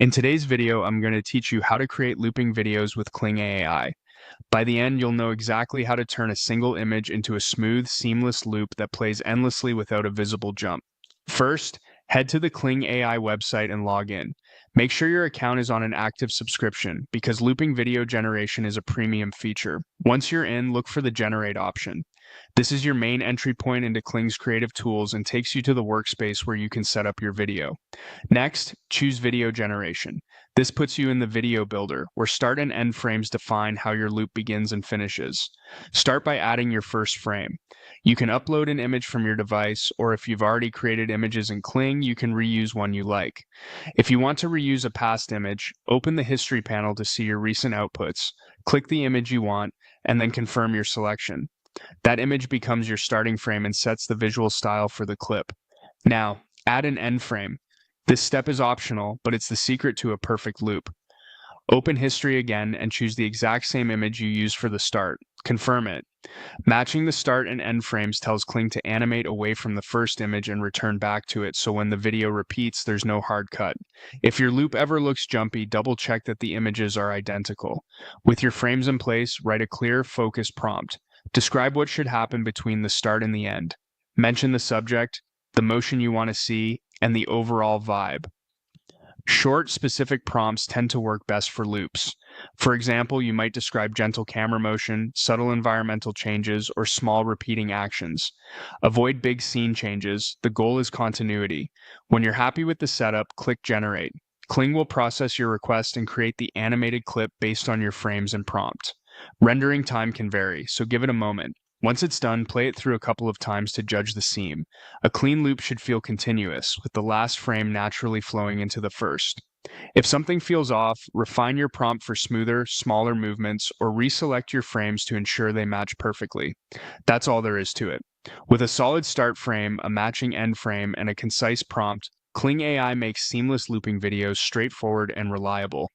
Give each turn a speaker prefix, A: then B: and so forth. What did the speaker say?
A: In today's video, I'm going to teach you how to create looping videos with Kling AI. By the end, you'll know exactly how to turn a single image into a smooth, seamless loop that plays endlessly without a visible jump. First, head to the Kling AI website and log in. Make sure your account is on an active subscription because looping video generation is a premium feature. Once you're in, look for the Generate option. This is your main entry point into Kling's creative tools and takes you to the workspace where you can set up your video. Next, choose Video Generation. This puts you in the Video Builder, where start and end frames define how your loop begins and finishes. Start by adding your first frame. You can upload an image from your device, or if you've already created images in Kling, you can reuse one you like. If you want to reuse a past image, open the History panel to see your recent outputs, click the image you want, and then confirm your selection. That image becomes your starting frame and sets the visual style for the clip. Now, add an end frame. This step is optional, but it's the secret to a perfect loop. Open History again and choose the exact same image you used for the start. Confirm it. Matching the start and end frames tells Kling to animate away from the first image and return back to it, so when the video repeats, there's no hard cut. If your loop ever looks jumpy, double check that the images are identical. With your frames in place, write a clear, focused prompt. Describe what should happen between the start and the end. Mention the subject, the motion you want to see, and the overall vibe. Short, specific prompts tend to work best for loops. For example, you might describe gentle camera motion, subtle environmental changes, or small repeating actions. Avoid big scene changes. The goal is continuity. When you're happy with the setup, click Generate. Kling will process your request and create the animated clip based on your frames and prompt. Rendering time can vary, so give it a moment. Once it's done, play it through a couple of times to judge the seam. A clean loop should feel continuous, with the last frame naturally flowing into the first. If something feels off, refine your prompt for smoother, smaller movements, or reselect your frames to ensure they match perfectly. That's all there is to it. With a solid start frame, a matching end frame, and a concise prompt, Kling AI makes seamless looping videos straightforward and reliable.